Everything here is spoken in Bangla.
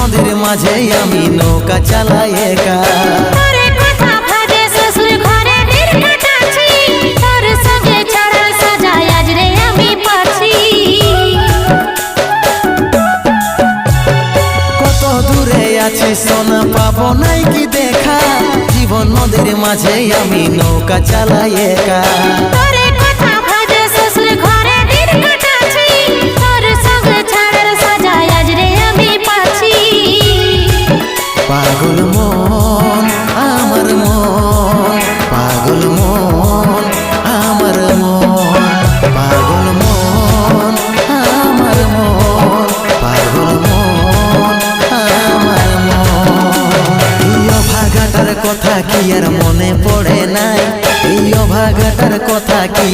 নদীর মাঝে আমি নৌকা চালাই একা। কত দূরে আছি সোনা পাবো নাই কি দেখা, জীবন নদীর মাঝে আমি নৌকা চালাই একা। পাগল মন আমার মন, পাগল মন আমার মন, পাগল মন আমার মন, পাগল মন আমার মন। এই অভাগাটার কথা কি আর মনে পড়ে নাই, এই অভাগাটার কথা কি